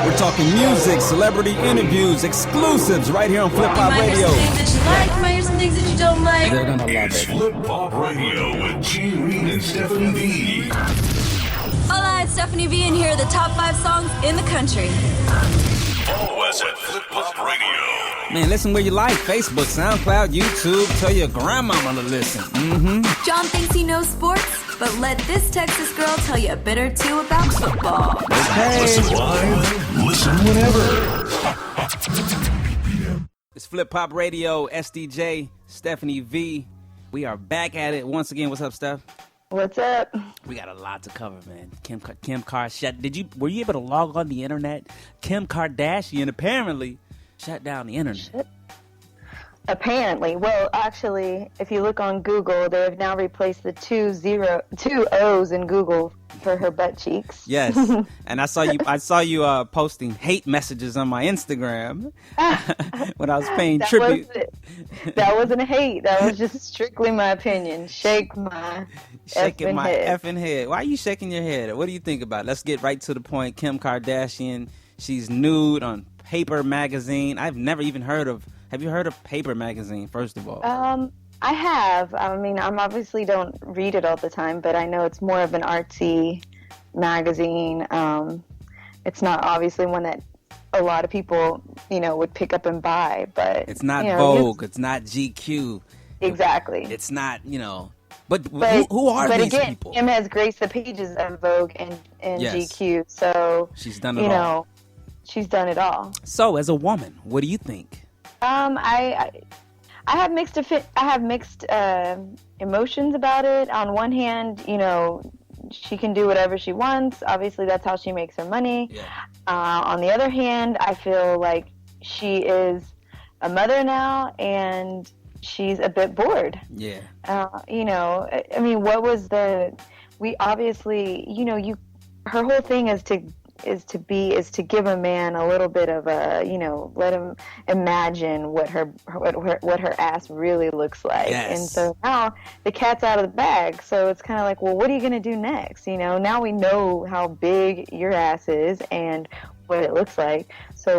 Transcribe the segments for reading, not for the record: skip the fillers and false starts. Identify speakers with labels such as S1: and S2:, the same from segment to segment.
S1: We're talking music, celebrity interviews, exclusives right here on Flip Pop Radio.
S2: You might hear some things that you don't like.
S1: They're gonna love
S3: It's
S1: it.
S3: Flip Pop Radio with G. Reed and Stefani V.
S2: Hola, it's Stefani V, and here are the top 5 songs in the country.
S3: Follow us at Flip Pop Radio.
S1: Man, listen where you like. Facebook, SoundCloud, YouTube. Tell your grandmama to listen.
S2: John thinks he knows sports, but let this Texas girl tell you a bit or two about football.
S3: Listen live, listen whenever.
S1: It's Flip Pop Radio, SDJ, Stefani V. We are back at it once again. What's up, Steph?
S4: What's up?
S1: We got a lot to cover, man. Kim Kardashian. Were you able to log on the internet? Kim Kardashian apparently shut down the internet.
S4: Apparently. Well, actually, if you look on Google, they have now replaced the two O's in Google for her butt cheeks.
S1: Yes. And I saw you posting hate messages on my Instagram when I was paying tribute.
S4: That wasn't hate. That was just strictly my opinion. Shaking my
S1: effing head. Why are you shaking your head? What do you think about it? Let's get right to the point. Kim Kardashian, she's nude on Paper Magazine. I've never even heard of. Have you heard of Paper Magazine, first of all?
S4: I have. I mean, I obviously don't read it all the time, but I know it's more of an artsy magazine. It's not obviously one that a lot of people, would pick up and buy, but
S1: it's not Vogue. It's not GQ.
S4: Exactly.
S1: It's not, But who are these people?
S4: Kim has graced the pages of Vogue and
S1: Yes.
S4: GQ, so
S1: she's done it all.
S4: She's done it all.
S1: So, as a woman, what do you think?
S4: I have mixed emotions about it. On one hand, she can do whatever she wants. Obviously, that's how she makes her money.
S1: Yeah.
S4: On the other hand, I feel like she is a mother now, and she's a bit bored.
S1: Yeah.
S4: I mean, what was we obviously, her whole thing is to give a man a little bit of let him imagine what her ass really looks like.
S1: Yes.
S4: And so now the cat's out of the bag. So it's kind of like, well, what are you going to do next? Now we know how big your ass is and what it looks like. So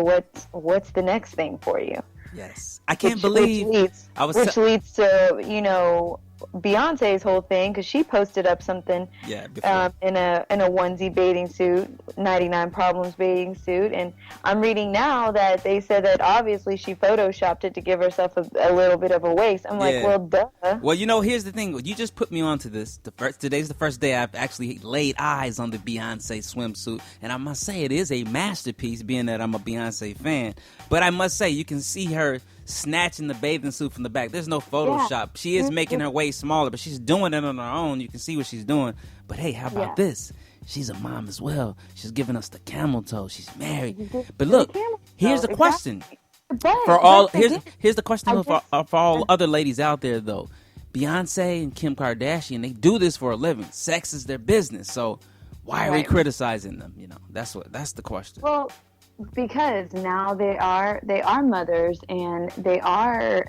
S4: what's the next thing for you?
S1: Yes. I can't believe
S4: which leads to, Beyonce's whole thing, because she posted up something in a onesie bathing suit, 99 Problems bathing suit, and I'm reading now that they said that obviously she photoshopped it to give herself a little bit of a waist. I'm like, well, duh.
S1: Well, here's the thing. You just put me onto this. Today's the first day I've actually laid eyes on the Beyonce swimsuit, and I must say it is a masterpiece, being that I'm a Beyonce fan. But I must say, you can see her snatching the bathing suit from the back. There's no Photoshop. Yeah. She is making her waist smaller, but she's doing it on her own. You can see what she's doing. But hey, how about this? She's a mom as well. She's giving us the camel toe. She's married. But look, here's the question. For all here's the question for all other ladies out there though. Beyonce and Kim Kardashian, they do this for a living. Sex is their business. So why are we criticizing them? That's the question.
S4: Well, because now they are mothers and they are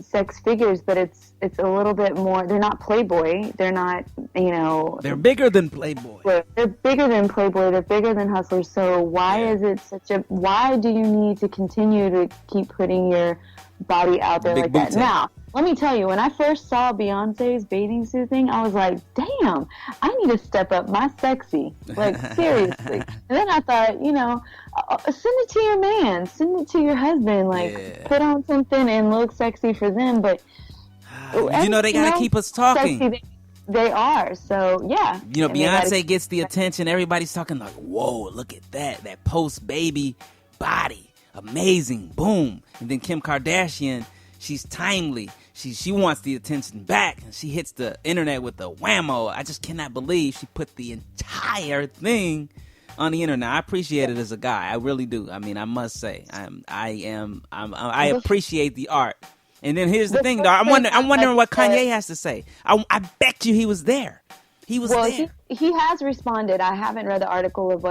S4: sex figures, but it's a little bit more. They're not Playboy. They're not
S1: They're bigger than Playboy.
S4: They're bigger than Playboy. They're bigger than Hustlers. So why is it why do you need to continue to keep putting your body out there like that? Now, let me tell you, when I first saw Beyonce's bathing suit thing, I was like, damn, I need to step up my sexy. Like, seriously. And then I thought, send it to your man. Send it to your husband. Like, put on something and look sexy for them. But,
S1: they got to keep us talking.
S4: Sexy, they are. So, yeah.
S1: Beyonce gets the attention. Everybody's talking like, whoa, look at that post-baby body. Amazing. Boom. And then Kim Kardashian, she's timely. She wants the attention back, and she hits the internet with the whammo. I just cannot believe she put the entire thing on the internet. I appreciate it as a guy. I really do. I mean, I must say, I appreciate the art. And then here's the thing, though. I'm wondering what Kanye has to say. I bet you he was there. He was there.
S4: He has responded. I haven't read the article of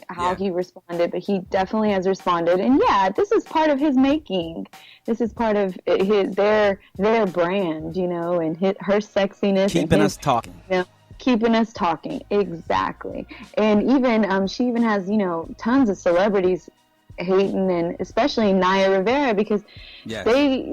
S4: how he responded, but he definitely has responded. And this is part of his making. This is part of their brand, and her sexiness.
S1: Keeping us talking.
S4: keeping us talking. Exactly. And even she even has, you know, tons of celebrities hating, and especially Naya Rivera, because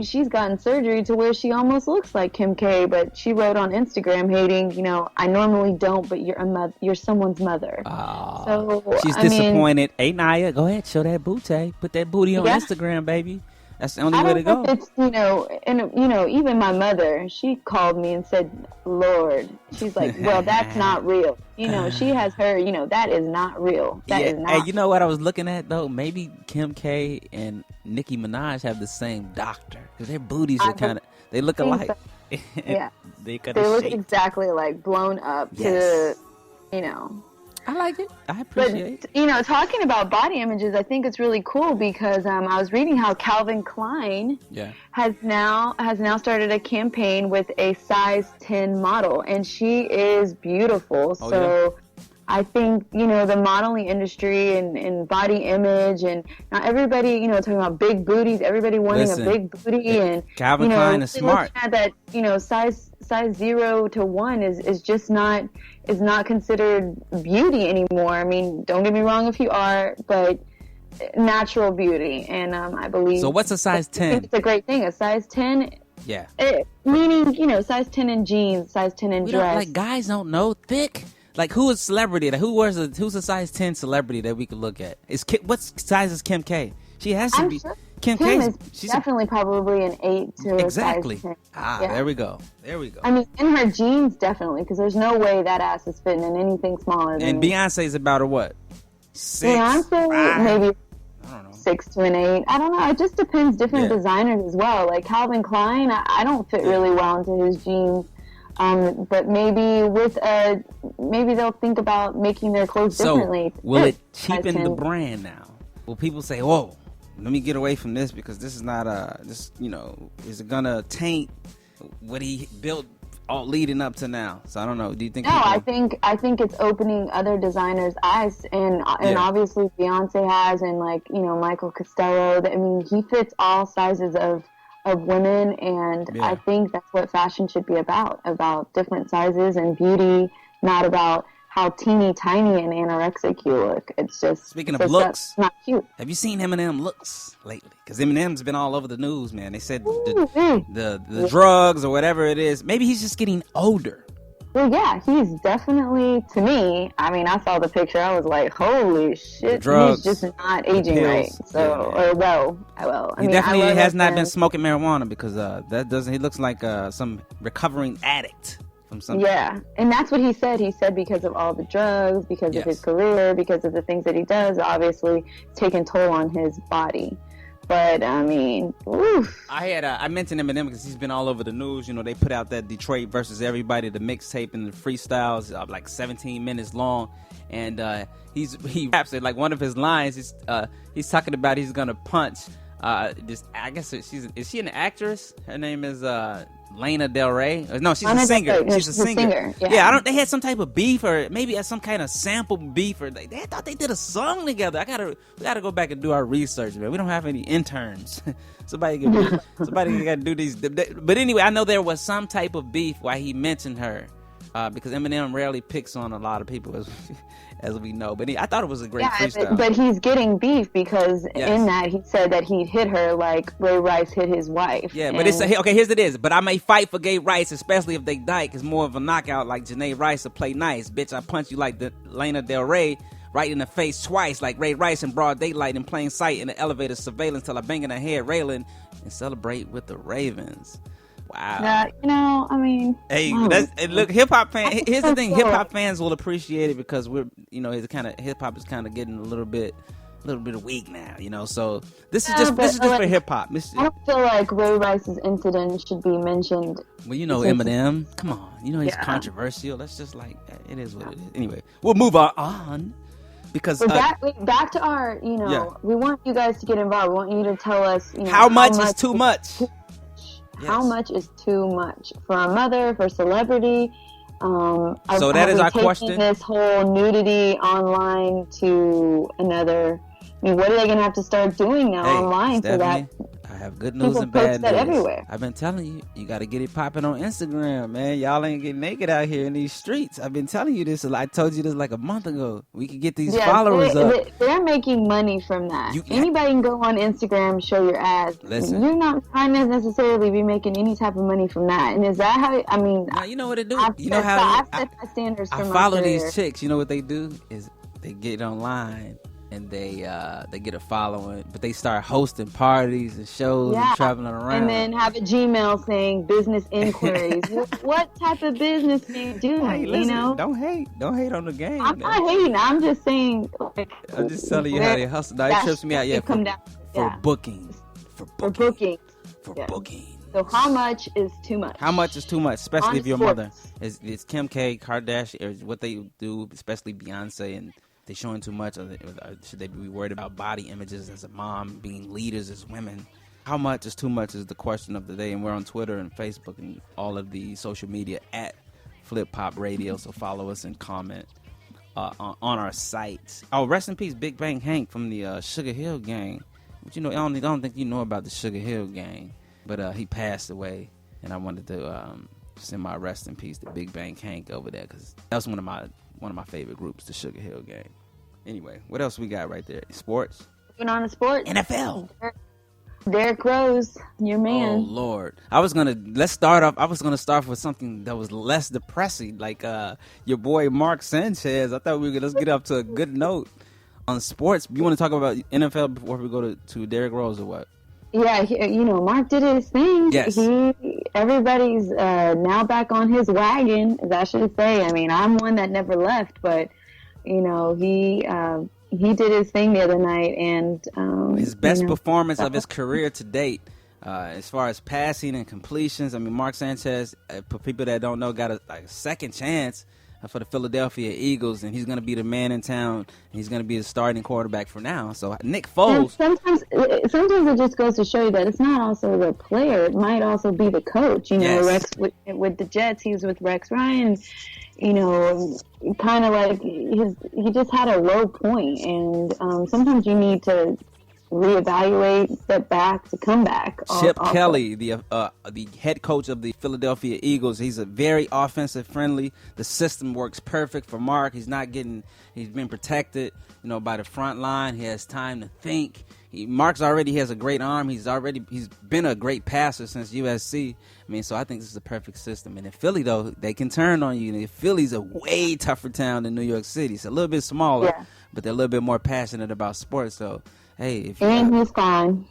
S4: she's gotten surgery to where she almost looks like Kim K, but she wrote on Instagram hating, you know, I normally don't, but you're someone's mother. So
S1: she's disappointed. Hey Naya, go ahead, show that booty. Put that booty on Instagram, baby. That's the only way to go.
S4: It's, you know, and you know, even my mother, she called me and said, Lord, she's like, well, that's not real. You know, she has her, you know, that is not real. That is not.
S1: Hey, you know what I was looking at though? Maybe Kim K and Nicki Minaj have the same doctor, because their booties are kind of, they look alike.
S4: So. Yeah.
S1: they
S4: look exactly like blown up to, you know.
S1: I like it. I appreciate it.
S4: You know, talking about body images, I think it's really cool because I was reading how Calvin Klein has now started a campaign with a size 10 model, and she is beautiful. I think, you know, the modeling industry and body image, and now everybody, you know, talking about big booties, everybody wanting a big booty, and
S1: Calvin Klein is smart.
S4: At that, you know, size 0 to 1 is just not considered beauty anymore. I mean, don't get me wrong if you are, but natural beauty, and I believe.
S1: So what's a size 10?
S4: It's a great thing. A size 10.
S1: Yeah.
S4: Meaning, you know, size 10 in jeans, size 10 in dress.
S1: Like, guys don't know thick. Like, who is celebrity? Who's a size 10 celebrity that we could look at? What size is Kim K? She has to be.
S4: Sure
S1: Kim
S4: is definitely probably an 8 to
S1: exactly.
S4: a size 10.
S1: There we go.
S4: I mean, in her jeans, definitely, because there's no way that ass is fitting in anything smaller than.
S1: And Beyonce's about a what? 6?
S4: Beyonce, maybe 6 to an 8. I don't know. It just depends. Different designers as well. Like Calvin Klein, I don't fit really well into his jeans. But maybe maybe they'll think about making their clothes differently.
S1: Will it cheapen the brand now? Will people say, "Whoa, let me get away from this because this is not this, you know, is it gonna taint what he built all leading up to now?" So I don't know. Do you think?
S4: No, I think it's opening other designers' eyes, and obviously Beyonce has, and like, you know, Michael Costello. I mean, he fits all sizes of women, and I think that's what fashion should be about different sizes and beauty, not about how teeny tiny and anorexic you look. It's just,
S1: speaking of looks,
S4: not cute.
S1: Have you seen Eminem looks lately? Because Eminem's been all over the news, man. They said the drugs or whatever it is, maybe he's just getting older.
S4: Well, yeah, he's definitely, to me, I mean, I saw the picture, I was like, holy shit, he's just not aging right. So, he
S1: definitely has not been smoking marijuana, because he looks like some recovering addict from something.
S4: Yeah, and that's what he said. He said because of all the drugs, because of his career, because of the things that he does, obviously, it's taken toll on his body. But I mean, oof.
S1: I mentioned Eminem because he's been all over the news. You know, they put out that Detroit versus Everybody, the mixtape and the freestyles, like 17 minutes long, and he raps it. Like, one of his lines he's talking about he's gonna punch this. I guess is she an actress? Her name is Lana Del Rey. No, she's a singer. She's a singer. Yeah, they had some type of beef, or maybe some kind of sample beef, or they thought they did a song together. We gotta go back and do our research, man. We don't have any interns. somebody gotta do these. But anyway, I know there was some type of beef why he mentioned her, because Eminem rarely picks on a lot of people, as we know. But I thought it was a great freestyle.
S4: But he's getting beef because in that he said that he'd hit her like Ray Rice hit his wife.
S1: Yeah, but here's it is. But I may fight for gay rights, especially if they dyke. It's more of a knockout like Janae Rice to play nice. Bitch, I punch you like the Lana Del Rey right in the face twice, like Ray Rice in broad daylight in plain sight in the elevator surveillance till I bang in her head railing and celebrate with the Ravens. Wow.
S4: You know, I mean.
S1: Hey, look, hip hop fans. Here's the thing: hip hop fans will appreciate it because hip hop is kind of getting a little bit weak now. You know, so this is just for hip hop.
S4: I don't feel like Ray Rice's incident should be mentioned.
S1: Well, you know, Eminem. Come on, you know he's controversial. That's just like, it is what it is. Anyway, we'll move on. Because
S4: back to our, you know, we want you guys to get involved. We want you to tell us, you know,
S1: how much is too much.
S4: How much is too much for a mother, for celebrity?
S1: So that is our question.
S4: This whole nudity online to another. I mean, what are they going to have to start doing now online
S1: Stephanie,
S4: for that?
S1: I have good news
S4: People
S1: and bad
S4: post that
S1: news.
S4: everywhere.
S1: I've been telling you, you got to get it popping on Instagram, man. Y'all ain't getting naked out here in these streets. I've been telling you this. I told you this like a month ago. We could get these followers up.
S4: They're making money from that. Anybody can go on Instagram, show your ass.
S1: Listen.
S4: You're not trying to necessarily be making any type of money from that. And is that how, I mean...
S1: Now, you know what they do?
S4: I've set my standards for my
S1: follow
S4: career.
S1: these chicks. You know what they do? Is they get online and they get a following, but they start hosting parties and shows and traveling around.
S4: And then have a Gmail saying business inquiries. What type of business are you doing?
S1: Hey, listen,
S4: you know?
S1: Don't hate on the game.
S4: I'm not hating. I'm just saying. Like,
S1: I'm just telling you how they hustle. No, it trips me out. Yeah, for bookings. For bookings.
S4: So how much is too much?
S1: How much is too much, especially if your
S4: sports.
S1: mother is Kim K, Kardashian, or what they do, especially Beyonce, and they showing too much? Or should they be worried about body images as a mom, being leaders as women? How much is too much is the question of the day, and we're on Twitter and Facebook and all of the social media at Flip Pop Radio. So follow us and comment on our site. Oh, rest in peace, Big Bang Hank from the Sugar Hill Gang. But you know, I don't think you know about the Sugar Hill Gang. But he passed away, and I wanted to send my rest in peace to Big Bang Hank over there, because that's one of my favorite groups, the Sugar Hill Gang. Anyway, what else we got right there? Sports?
S4: Moving on to sports.
S1: NFL.
S4: Derrick Rose, your man.
S1: Oh Lord, I was gonna start with something that was less depressing, like your boy Mark Sanchez. I thought we were let's get up to a good note on sports. You want to talk about NFL before we go to Derrick Rose or what?
S4: Yeah, Mark did his thing.
S1: Yes.
S4: Everybody's now back on his wagon, as I should say. I mean, I'm one that never left, but he did his thing the other night, and
S1: his best performance of his career to date, as far as passing and completions. I mean, Mark Sanchez, for people that don't know, got a second chance for the Philadelphia Eagles, and he's going to be the man in town, and he's going to be the starting quarterback for now. So Nick Foles.
S4: Sometimes it just goes to show you that it's not also the player; it might also be the coach.
S1: Yes.
S4: Rex with the Jets, he was with Rex Ryan. Kind of like he just had a low point, and sometimes you need to reevaluate, step back to come back.
S1: Chip Kelly, the head coach of the Philadelphia Eagles, he's a very offensive friendly. The system works perfect for Mark. He's been protected, by the front line. He has time to think. Mark's already has a great arm. He's been a great passer since USC. I mean, so I think this is a perfect system. And in Philly, though, they can turn on you. And Philly's a way tougher town than New York City. It's a little bit smaller, but they're a little bit more passionate about sports. So, hey,
S4: he's fine.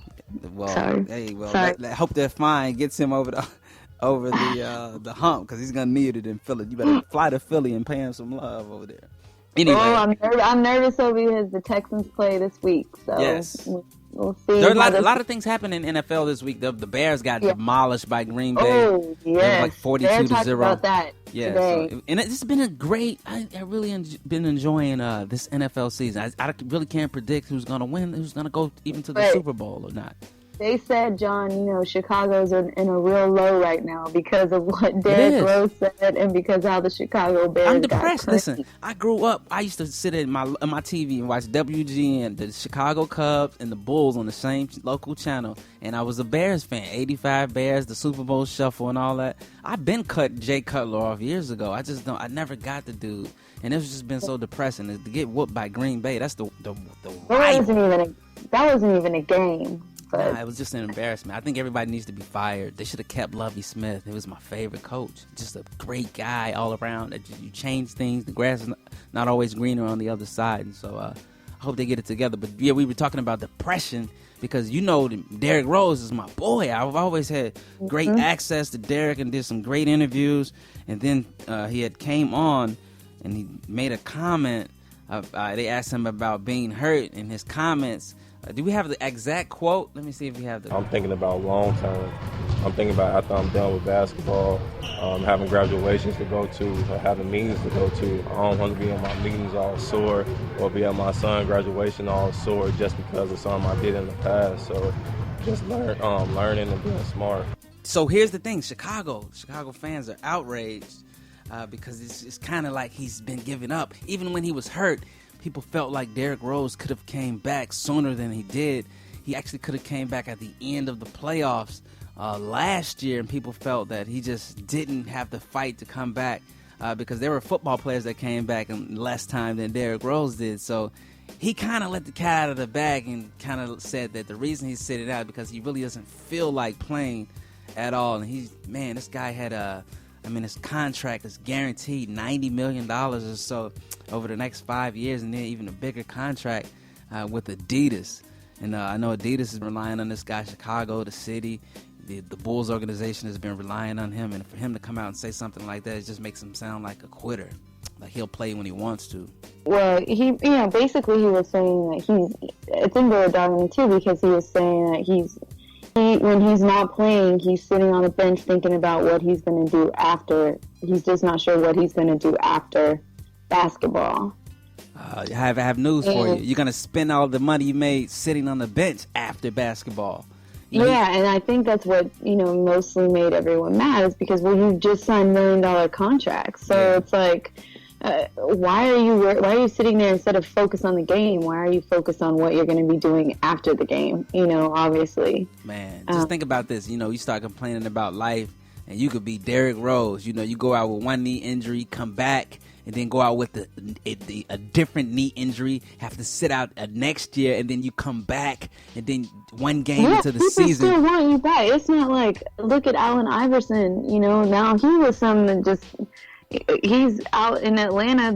S1: Well,
S4: Sorry.
S1: I hope that fine gets him over the hump, because he's gonna need it in Philly. You better fly to Philly and pay him some love over there. Anyway,
S4: I'm nervous over because the Texans play this week. So
S1: yes.
S4: We'll see.
S1: There are a lot of things happening in NFL this week. The Bears got demolished by Green Bay.
S4: Oh, yes.
S1: Like 42-0.
S4: About that today.
S1: And it's been a great. I really been enjoying this NFL season. I really can't predict who's going to win, who's going to go even to the Super Bowl or not.
S4: They said, John, Chicago's in a real low right now because of what Derrick Rose said, and because how the Chicago Bears
S1: I'm depressed.
S4: got crazy.
S1: Listen, I grew up. I used to sit at my TV and watch WGN, the Chicago Cubs and the Bulls on the same local channel, and I was a Bears fan. 85 Bears, the Super Bowl Shuffle, and all that. I've been cut Jay Cutler off years ago. I never got the dude, and it's just been so depressing to get whooped by Green Bay. That's the
S4: that wasn't even a game.
S1: Nah, it was just an embarrassment. I think everybody needs to be fired. They should have kept Lovie Smith. He was my favorite coach. Just a great guy all around. You change things. The grass is not always greener on the other side. And so I hope they get it together. But, yeah, we were talking about depression because, Derrick Rose is my boy. I've always had great access to Derrick and did some great interviews. And then he had came on and he made a comment. They asked him about being hurt, and his comments. Do we have the exact quote? Let me see if we have the.
S5: I'm thinking about long term. I'm thinking about after I'm done with basketball, having graduations to go to, having meetings to go to. I don't want to be in my meetings all sore or be at my son's graduation all sore just because of something I did in the past. So just learning and being smart.
S1: So here's the thing. Chicago fans are outraged because it's kind of like he's been giving up. Even when he was hurt, people felt like Derrick Rose could have came back sooner than he did. he actually could have came back at the end of the playoffs last year, and people felt that he just didn't have the fight to come back because there were football players that came back in less time than Derrick Rose did. So he kind of let the cat out of the bag and kind of said that the reason he's sitting out because he really doesn't feel like playing at all. And this guy had his contract is guaranteed $90 million or so over the next 5 years, and then even a bigger contract with Adidas. And I know Adidas is relying on this guy, Chicago, the city. The Bulls organization has been relying on him, and for him to come out and say something like that, it just makes him sound like a quitter. Like he'll play when he wants to.
S4: Well, basically he was saying that it's in the document too, because he was saying that when he's not playing, he's sitting on a bench thinking about what he's going to do after. He's just not sure what he's going to do after basketball.
S1: I have news for you. You're going to spend all the money you made sitting on the bench after basketball.
S4: Yeah, and I think that's what, mostly made everyone mad is because, you just signed $1 million contracts. So it's like, why are you sitting there instead of focus on the game? Why are you focused on what you're going to be doing after the game? Obviously.
S1: Man, just think about this. You start complaining about life, and you could be Derrick Rose. You go out with one knee injury, come back, and then go out with a different knee injury, have to sit out next year, and then you come back, and then one game into the season.
S4: People still want you back. It's not like, look at Allen Iverson, now he was someone just, he's out in Atlanta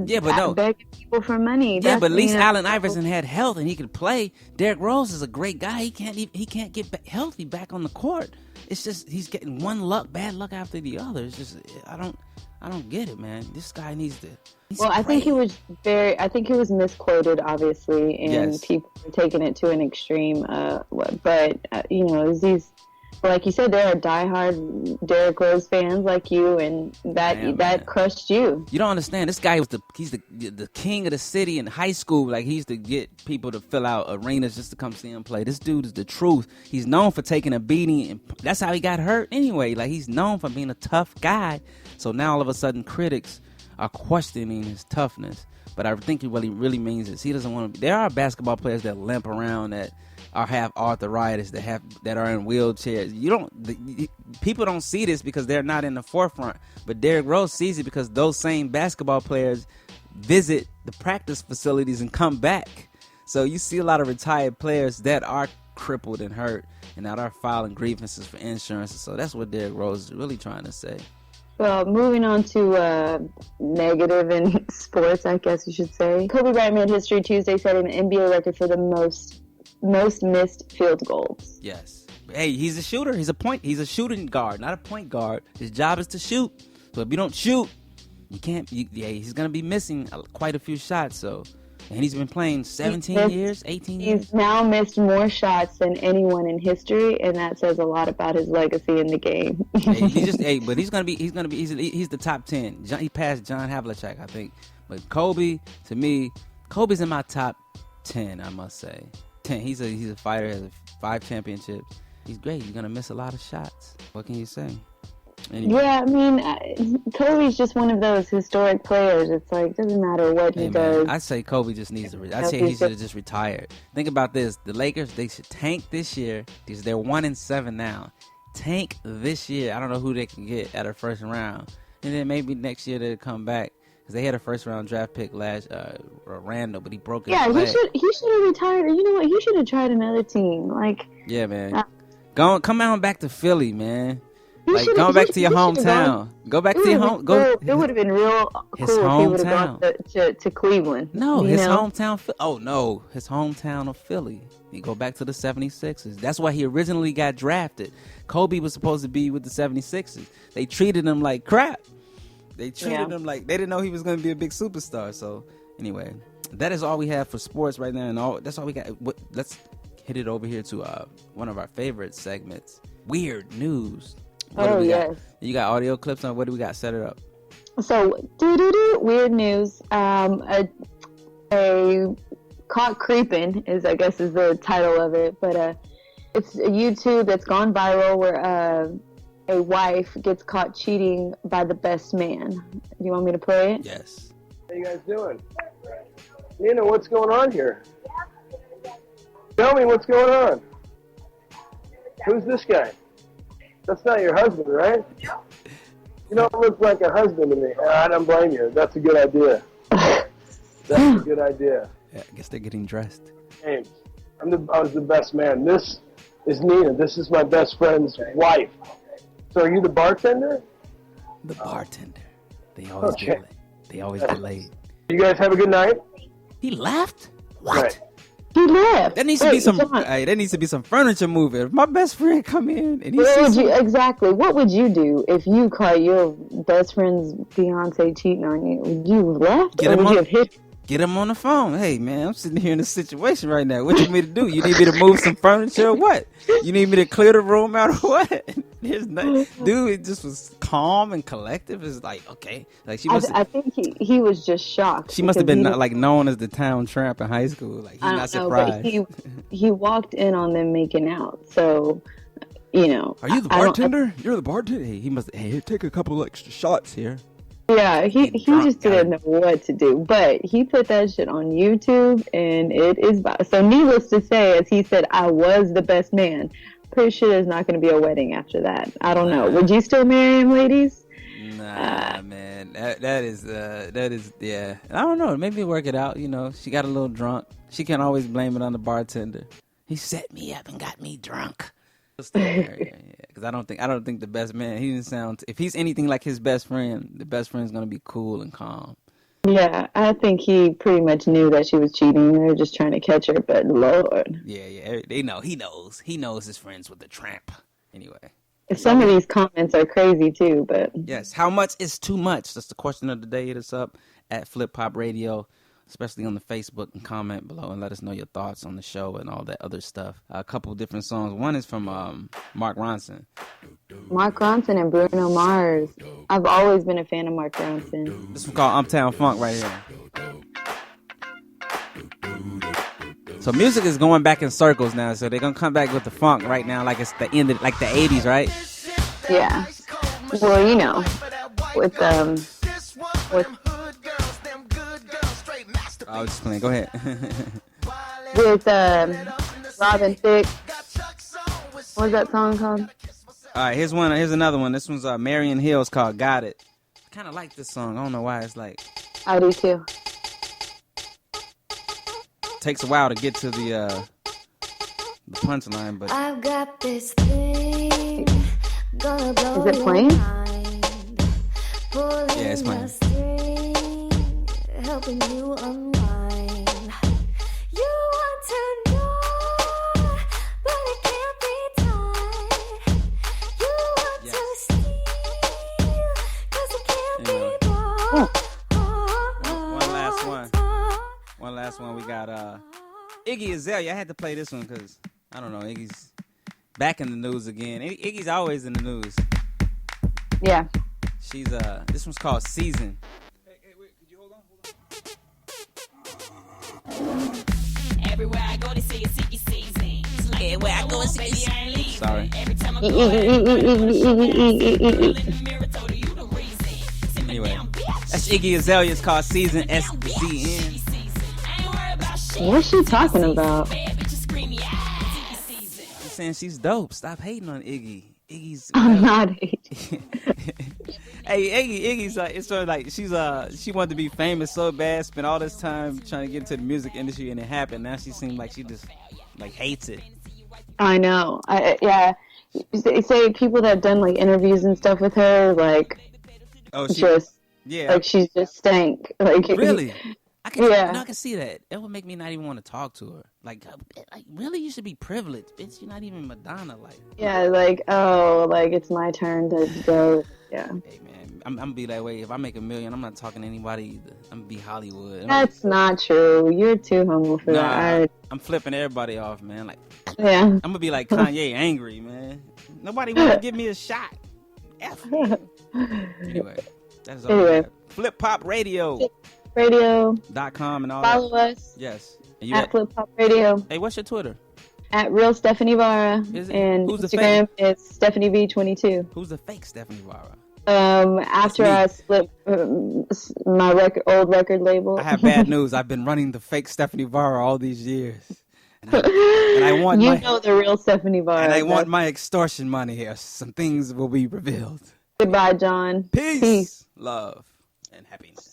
S4: begging people for money.
S1: Yeah, but at least Allen Iverson had health and he could play. Derrick Rose is a great guy. He can't get healthy back on the court. It's just he's getting bad luck after the other. It's just I don't get it, man. This guy needs to.
S4: I think he was misquoted, obviously, and people are taking it to an extreme. Like you said, there are diehard Derrick Rose fans like you, and that crushed you.
S1: You don't understand. This guy was he's the king of the city in high school. Like, he used to get people to fill out arenas just to come see him play. This dude is the truth. He's known for taking a beating, and that's how he got hurt anyway. Like, he's known for being a tough guy. So now all of a sudden critics are questioning his toughness. But I think what he really means is he doesn't want to. There are basketball players that limp around that have arthritis, that are in wheelchairs. People don't see this because they're not in the forefront. But Derrick Rose sees it because those same basketball players visit the practice facilities and come back. So you see a lot of retired players that are crippled and hurt and that are filing grievances for insurance. So that's what Derrick Rose is really trying to say.
S4: Well, moving on to negative in sports, I guess you should say. Kobe Bryant made history Tuesday, setting the NBA record for the most missed field goals.
S1: Yes. Hey, he's a shooter. He's a shooting guard, not a point guard. His job is to shoot. So if you don't shoot, you can't. He's going to be missing quite a few shots. So, and he's been playing 18 years.
S4: He's now missed more shots than anyone in history, and that says a lot about his legacy in the game.
S1: But he's the top 10. He passed John Havlicek, I think. But Kobe, to me, Kobe's in my top 10, I must say. 10. He's a fighter, has 5 championships. He's great. He's going to miss a lot of shots. What can you say? Anyway.
S4: Yeah, I mean, Kobe's just one of those historic players. It's like, it doesn't matter what he does.
S1: I say Kobe just needs to I say he should have just retired. Think about this. The Lakers, they should tank this year because they're 1-7 now. Tank this year. I don't know who they can get at a first round. And then maybe next year they'll come back. Because they had a first-round draft pick last Randall, but he broke his leg.
S4: He should have retired. You know what? He should have tried another team.
S1: Yeah, man. Come on back to Philly, man. Go back to your hometown. Go back to your home.
S4: It would have been real cool if he would have gone to Cleveland.
S1: No, his hometown. Oh, no. His hometown of Philly. He go back to the 76ers. That's why he originally got drafted. Kobe was supposed to be with the 76ers. They treated him like crap. They treated him like they didn't know he was going to be a big superstar. So, anyway, that is all we have for sports right now. And that's all we got. Let's hit it over here to one of our favorite segments, Weird News.
S4: Yes.
S1: You got audio clips on? What do we got? Set it up.
S4: So, weird news. A caught creeping is the title of it. But it's a YouTube that's gone viral where a wife gets caught cheating by the best man. Do you want me to play it?
S1: Yes.
S6: How you guys doing? Nina, what's going on here? Tell me what's going on. who's this guy? That's not your husband, right? You don't look like a husband to me. I don't blame you. That's a good idea. That's a good idea.
S1: Yeah, I guess they're getting dressed.
S6: James, I was the best man. This is Nina. This is my best friend's wife. So are you the bartender?
S1: The bartender. They always get laid. They always get laid.
S6: You guys have a good night?
S1: He left? What?
S6: Right.
S4: He left.
S1: There needs to be some. There needs to be some furniture moving. If my best friend come in and he
S4: exactly. What would you do if you caught your best friend's Beyonce cheating on you? Would you have left? Or would you have hit?
S1: Get him on the phone. Hey, man, I'm sitting here in a situation right now. What you need me to do? You need me to move some furniture or what? You need me to clear the room out or what? There's nothing. Dude, it just was calm and collective. It's like, okay. Like she must.
S4: I think he was just shocked.
S1: She must have been known as the town tramp in high school. Like, he's not surprised.
S4: But he walked in on them making out. So, you know.
S1: Are you the bartender? You're the bartender? Hey, he must. Hey, take a couple extra shots here.
S4: Yeah, he just didn't know what to do. But he put that shit on YouTube, and it is... So needless to say, as he said, I was the best man. Pretty sure there's not going to be a wedding after that. I don't know. Would you still marry him, ladies?
S1: Nah, man. That is, yeah. I don't know. Maybe work it out, you know. She got a little drunk. She can always blame it on the bartender. He set me up and got me drunk. Because I don't think the best man. He didn't sound. If he's anything like his best friend, the best friend's gonna be cool and calm.
S4: Yeah, I think he pretty much knew that she was cheating. They were just trying to catch her, but Lord.
S1: Yeah, they know. He knows his friends with the tramp. Anyway,
S4: some of these comments are crazy too. But
S1: yes, how much is too much? That's the question of the day. Hit us up at Flip Pop Radio, especially on the Facebook, and comment below and let us know your thoughts on the show and all that other stuff. A couple different songs. One is from Mark Ronson.
S4: Mark Ronson and Bruno Mars. I've always been a fan of Mark Ronson.
S1: This one called Uptown Funk right here. So music is going back in circles now, so they're gonna come back with the funk right now, like it's the end of like the 80s, right?
S4: Yeah. Well, you know, with
S1: I was just playing. Go ahead.
S4: with Robin Thicke. What was that song called?
S1: All right, here's another one. This one's Marion Hill's called "Got It." I kind of like this song. I don't know why. It's like
S4: I do too.
S1: Takes a while to get to the punchline, but
S2: I've got this thing gonna blow.
S4: Is it playing?
S1: Yeah, it's playing.
S2: Helping you unwind. You want to know, but it can't be done. You want to steal, 'cause it can't be bought.
S1: One last one. We got Iggy Azalea. I had to play this one because I don't know. Iggy's back in the news again. Iggy's always in the news.
S4: Yeah.
S1: She's this one's called Season.
S7: Everywhere I go, they say it's Iggy season. Like everywhere I go, it's Iggy. I ain't leaving.
S1: Sorry.
S7: Every time I go, in the mirror, told her you the reason.
S1: Anyway, that's Iggy Azalea. It's called Season. SZN.
S4: What's she talking about?
S1: I'm saying she's dope. Stop hating on Iggy. Iggy's.
S4: I'm not hating.
S1: Hey, Iggy's like, it's sort of like she wanted to be famous so bad, spent all this time trying to get into the music industry, and it happened. Now she seems like she just like hates it.
S4: I know. Yeah. They say people that have done like interviews and stuff with her, like, like she's just stank. Like
S1: really. I can see that. It would make me not even want to talk to her. Like really, you should be privileged, bitch. You're not even Madonna, like.
S4: Yeah, like it's my turn to go. Yeah.
S1: Hey man, I'm gonna be that way. If I make $1 million, I'm not talking to anybody either. I'm gonna be Hollywood.
S4: That's not true. You're too humble for that.
S1: I'm flipping everybody off, man. Like,
S4: yeah.
S1: I'm gonna be like Kanye, angry, man. Nobody want to give me a shot. Anyway, that's all.
S4: Anyway.
S1: Flip Pop Radio.
S4: Radio.com
S1: and all
S4: Follow
S1: that.
S4: us.
S1: Yes.
S4: At Flip Pop Radio.
S1: Hey, what's your Twitter?
S4: At Real Stephanie Vara. And
S1: Who's
S4: Instagram is Stephanie V22.
S1: Who's the fake Stephanie Vara?
S4: After I split my old record label.
S1: I have bad news. I've been running the fake Stephanie Vara all these years. And I want
S4: you know the real Stephanie Barr.
S1: And I want my extortion money here. Some things will be revealed.
S4: Goodbye, John.
S1: Peace. Love and happiness.